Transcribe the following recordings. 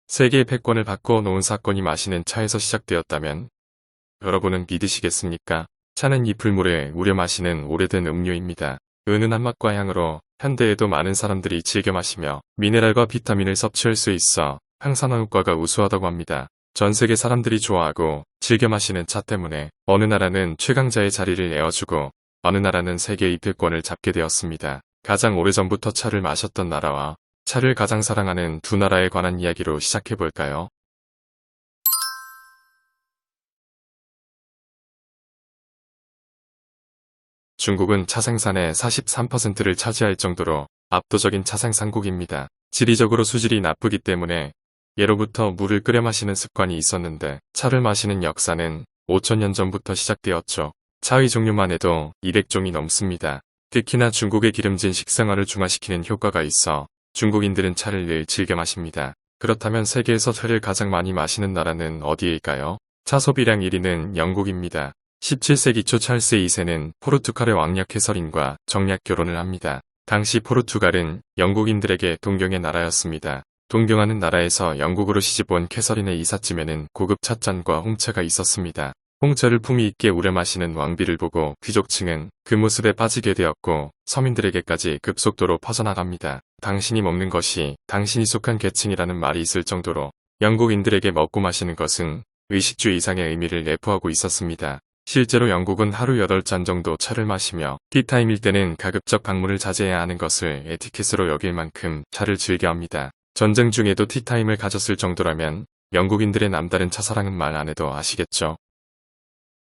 세계의 패권을 바꿔 놓은 사건이 마시는 차에서 시작되었다면 여러분은 믿으시겠습니까? 차는 잎을물에 우려 마시는 오래된 음료입니다. 은은한 맛과 향으로 현대에도 많은 사람들이 즐겨 마시며 미네랄과 비타민을 섭취할 수 있어 항산화 효과가 우수하다고 합니다. 전 세계 사람들이 좋아하고 즐겨 마시는 차 때문에 어느 나라는 최강자의 자리를 내어주고 어느 나라는 세계 입회권을 잡게 되었습니다. 가장 오래전부터 차를 마셨던 나라와 차를 가장 사랑하는 두 나라에 관한 이야기로 시작해볼까요? 중국은 차 생산의 43%를 차지할 정도로 압도적인 차 생산국입니다. 지리적으로 수질이 나쁘기 때문에 예로부터 물을 끓여 마시는 습관이 있었는데 차를 마시는 역사는 5천년 전부터 시작되었죠. 차의 종류만 해도 200종이 넘습니다. 특히나 중국의 기름진 식생활을 중화시키는 효과가 있어 중국인들은 차를 늘 즐겨 마십니다. 그렇다면 세계에서 차를 가장 많이 마시는 나라는 어디일까요? 차 소비량 1위는 영국입니다. 17세기 초 찰스 2세는 포르투갈의 왕녀 캐서린과 정략 결혼을 합니다. 당시 포르투갈은 영국인들에게 동경의 나라였습니다. 동경하는 나라에서 영국으로 시집온 캐서린의 이삿짐에는 고급 찻잔과 홍차가 있었습니다. 홍차를 품위 있게 우려 마시는 왕비를 보고 귀족층은 그 모습에 빠지게 되었고 서민들에게까지 급속도로 퍼져나갑니다. 당신이 먹는 것이 당신이 속한 계층이라는 말이 있을 정도로 영국인들에게 먹고 마시는 것은 의식주 이상의 의미를 내포하고 있었습니다. 실제로 영국은 하루 8잔 정도 차를 마시며 티타임일 때는 가급적 방문을 자제해야 하는 것을 에티켓으로 여길 만큼 차를 즐겨합니다. 전쟁 중에도 티타임을 가졌을 정도라면 영국인들의 남다른 차사랑은 말 안 해도 아시겠죠.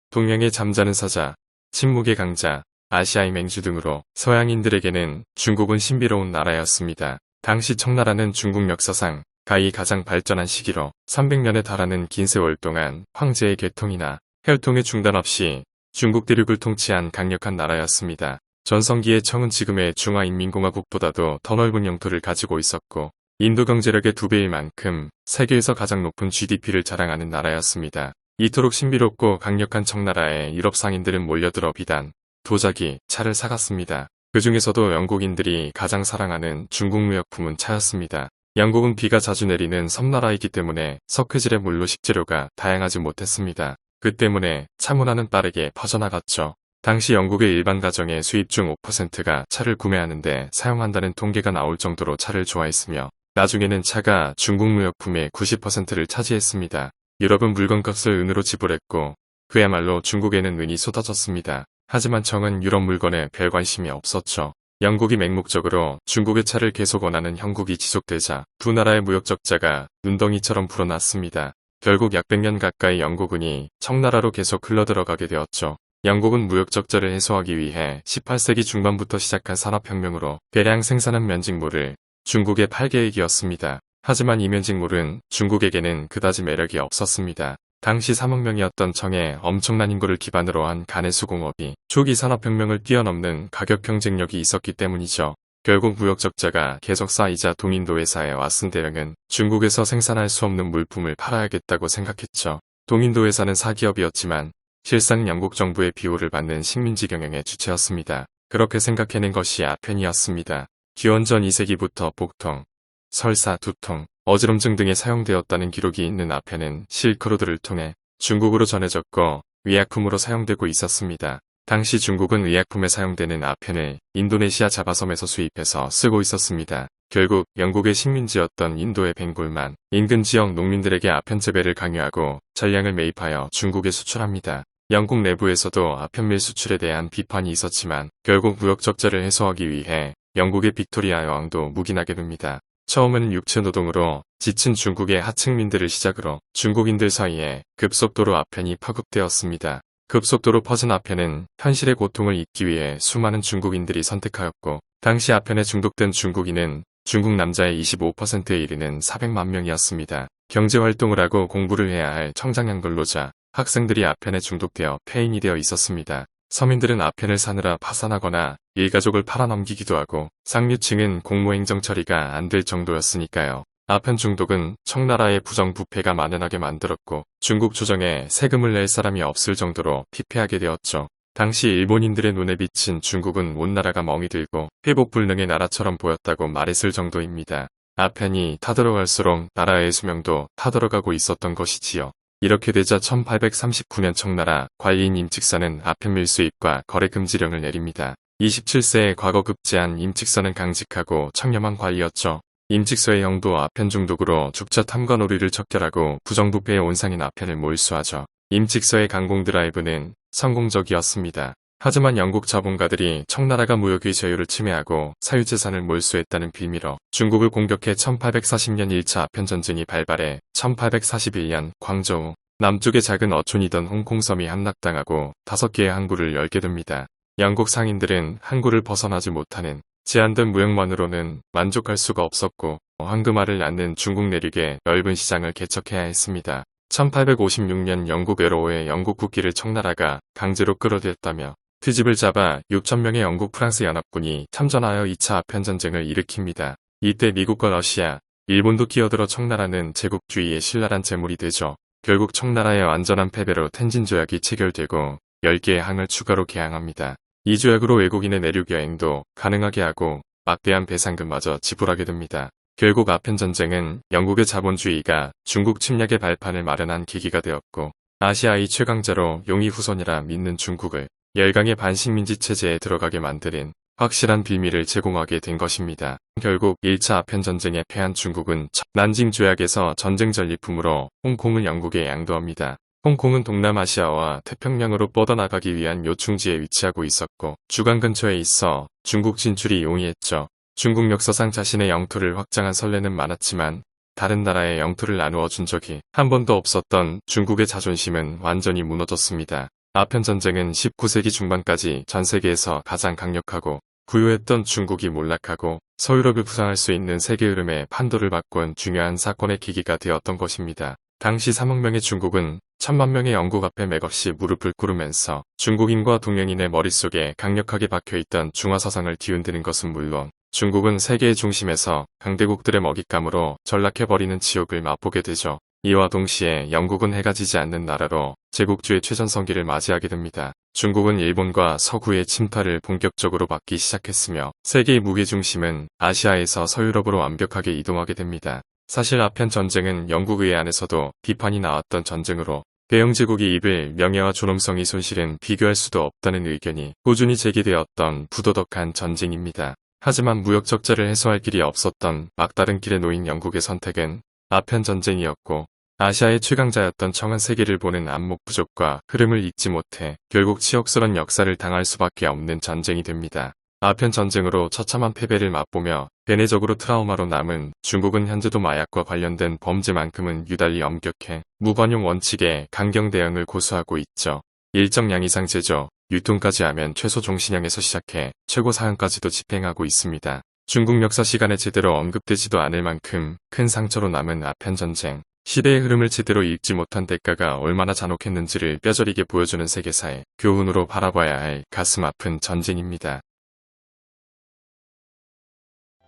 동양의 잠자는 사자, 침묵의 강자, 아시아의 맹주 등으로 서양인들에게는 중국은 신비로운 나라였습니다. 당시 청나라는 중국 역사상 가히 가장 발전한 시기로 300년에 달하는 긴 세월 동안 황제의 계통이나 혈통의 중단 없이 중국 대륙을 통치한 강력한 나라였습니다. 전성기의 청은 지금의 중화인민공화국보다도 더 넓은 영토를 가지고 있었고 인도 경제력의 2배일 만큼 세계에서 가장 높은 GDP를 자랑하는 나라였습니다. 이토록 신비롭고 강력한 청나라에 유럽 상인들은 몰려들어 비단, 도자기, 차를 사갔습니다. 그 중에서도 영국인들이 가장 사랑하는 중국 무역품은 차였습니다. 영국은 비가 자주 내리는 섬나라이기 때문에 석회질의 물로 식재료가 다양하지 못했습니다. 그 때문에 차 문화는 빠르게 퍼져나갔죠. 당시 영국의 일반 가정의 수입 중 5%가 차를 구매하는데 사용한다는 통계가 나올 정도로 차를 좋아했으며 나중에는 차가 중국 무역품의 90%를 차지했습니다. 유럽은 물건값을 은으로 지불했고 그야말로 중국에는 은이 쏟아졌습니다. 하지만 청은 유럽 물건에 별 관심이 없었죠. 영국이 맹목적으로 중국의 차를 계속 원하는 형국이 지속되자 두 나라의 무역 적자가 눈덩이처럼 불어났습니다. 결국 약 100년 가까이 영국은이 청나라로 계속 흘러들어가게 되었죠. 영국은 무역 적자를 해소하기 위해 18세기 중반부터 시작한 산업혁명으로 대량 생산한 면직물을 중국에 팔 계획이었습니다. 하지만 이 면직물은 중국에게는 그다지 매력이 없었습니다. 당시 3억 명이었던 청의 엄청난 인구를 기반으로 한 간의 수공업이 초기 산업혁명을 뛰어넘는 가격 경쟁력이 있었기 때문이죠. 결국 무역 적자가 계속 쌓이자 동인도 회사의 왓슨 대령은 중국에서 생산할 수 없는 물품을 팔아야겠다고 생각했죠. 동인도 회사는 사기업이었지만 실상 영국 정부의 비호를 받는 식민지 경영의 주체였습니다. 그렇게 생각해낸 것이 아펜이었습니다. 기원전 2세기부터 복통, 설사, 두통, 어지럼증 등에 사용되었다는 기록이 있는 아펜은 실크로드를 통해 중국으로 전해졌고 의약품으로 사용되고 있었습니다. 당시 중국은 의약품에 사용되는 아펜을 인도네시아 자바섬에서 수입해서 쓰고 있었습니다. 결국 영국의 식민지였던 인도의 벵골만 인근 지역 농민들에게 아펜 재배를 강요하고 전량을 매입하여 중국에 수출합니다. 영국 내부에서도 아펜밀 수출에 대한 비판이 있었지만 결국 무역 적자를 해소하기 위해 영국의 빅토리아 여왕도 묵인하게 됩니다. 처음에는 육체노동으로 지친 중국의 하층민들을 시작으로 중국인들 사이에 급속도로 아펜이 파급되었습니다. 급속도로 퍼진 아펜은 현실의 고통을 잊기 위해 수많은 중국인들이 선택하였고 당시 아펜에 중독된 중국인은 중국 남자의 25%에 이르는 400만 명이었습니다. 경제활동을 하고 공부를 해야 할 청장양 근로자, 학생들이 아펜에 중독되어 폐인이 되어 있었습니다. 서민들은 아펜을 사느라 파산하거나 일가족을 팔아넘기기도 하고 상류층은 공무행정 처리가 안 될 정도였으니까요. 아펜 중독은 청나라의 부정부패가 만연하게 만들었고 중국 조정에 세금을 낼 사람이 없을 정도로 피폐하게 되었죠. 당시 일본인들의 눈에 비친 중국은 온 나라가 멍이 들고 회복 불능의 나라처럼 보였다고 말했을 정도입니다. 아편이 타들어갈수록 나라의 수명도 타들어가고 있었던 것이지요. 이렇게 되자 1839년 청나라 관리인 임칙선은 아편 밀수입과 거래 금지령을 내립니다. 27세에 과거 급제한 임칙선은 강직하고 청렴한 관리였죠. 임칙서의 형도 아편 중독으로 죽자 탐과 놀이를 척결하고 부정부패의 온상인 아편을 몰수하죠. 임칙서의 강공 드라이브는 성공적이었습니다. 하지만 영국 자본가들이 청나라가 무역의 자유를 침해하고 사유재산을 몰수했다는 빌미로 중국을 공격해 1840년 1차 아편전쟁이 발발해 1841년 광저우 남쪽의 작은 어촌이던 홍콩섬이 함락당하고 5개의 항구를 열게 됩니다. 영국 상인들은 항구를 벗어나지 못하는 제한된 무역만으로는 만족할 수가 없었고 황금알을 낳는 중국 내륙에 넓은 시장을 개척해야 했습니다. 1856년 영국 외로워의 영국 국기를 청나라가 강제로 끌어들였다며 트집을 잡아 6,000명의 영국 프랑스 연합군이 참전하여 2차 아편전쟁을 일으킵니다. 이때 미국과 러시아, 일본도 끼어들어 청나라는 제국주의의 신랄한 제물이 되죠. 결국 청나라의 완전한 패배로 텐진조약이 체결되고 10개의 항을 추가로 개항합니다. 이 조약으로 외국인의 내륙 여행도 가능하게 하고 막대한 배상금마저 지불하게 됩니다. 결국 아편전쟁은 영국의 자본주의가 중국 침략의 발판을 마련한 계기가 되었고 아시아의 최강자로 용의 후손이라 믿는 중국을 열강의 반식민지 체제에 들어가게 만드는 확실한 빌미를 제공하게 된 것입니다. 결국 1차 아편전쟁에 패한 중국은 난징 조약에서 전쟁 전리품으로 홍콩을 영국에 양도합니다. 홍콩은 동남아시아와 태평양으로 뻗어나가기 위한 요충지에 위치하고 있었고 주간 근처에 있어 중국 진출이 용이했죠. 중국 역사상 자신의 영토를 확장한 선례는 많았지만 다른 나라의 영토를 나누어 준 적이 한 번도 없었던 중국의 자존심은 완전히 무너졌습니다. 아편전쟁은 19세기 중반까지 전 세계에서 가장 강력하고 부유했던 중국이 몰락하고 서유럽을 부상할 수 있는 세계 흐름의 판도를 바꾼 중요한 사건의 계기가 되었던 것입니다. 당시 3억 명의 중국은 1,000만 명의 영국 앞에 맥없이 무릎을 꿇으면서 중국인과 동양인의 머릿속에 강력하게 박혀있던 중화사상을 뒤흔드는 것은 물론 중국은 세계의 중심에서 강대국들의 먹잇감으로 전락해버리는 지옥을 맛보게 되죠. 이와 동시에 영국은 해가 지지 않는 나라로 제국주의 최전성기를 맞이하게 됩니다. 중국은 일본과 서구의 침탈을 본격적으로 받기 시작했으며 세계의 무게중심은 아시아에서 서유럽으로 완벽하게 이동하게 됩니다. 사실 아편 전쟁은 영국 의회 안에서도 비판이 나왔던 전쟁으로 대영 제국이 입을 명예와 존엄성이 손실은 비교할 수도 없다는 의견이 꾸준히 제기되었던 부도덕한 전쟁입니다. 하지만 무역 적자를 해소할 길이 없었던 막다른 길에 놓인 영국의 선택은 아편 전쟁이었고 아시아의 최강자였던 청한 세계를 보는 안목 부족과 흐름을 잊지 못해 결국 치욕스런 역사를 당할 수밖에 없는 전쟁이 됩니다. 아편 전쟁으로 처참한 패배를 맛보며 대내적으로 트라우마로 남은 중국은 현재도 마약과 관련된 범죄만큼은 유달리 엄격해 무관용 원칙에 강경 대응을 고수하고 있죠. 일정량 이상 제조, 유통까지 하면 최소 종신형에서 시작해 최고 사형까지도 집행하고 있습니다. 중국 역사 시간에 제대로 언급되지도 않을 만큼 큰 상처로 남은 아편 전쟁. 시대의 흐름을 제대로 읽지 못한 대가가 얼마나 잔혹했는지를 뼈저리게 보여주는 세계사의 교훈으로 바라봐야 할 가슴 아픈 전쟁입니다.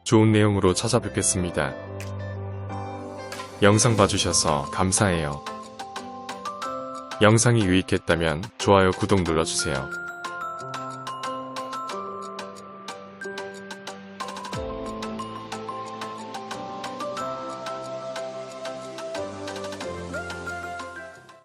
좋은 내용으로 찾아뵙겠습니다. 영상 봐주셔서 감사해요. 영상이 유익했다면 좋아요, 구독 눌러주세요.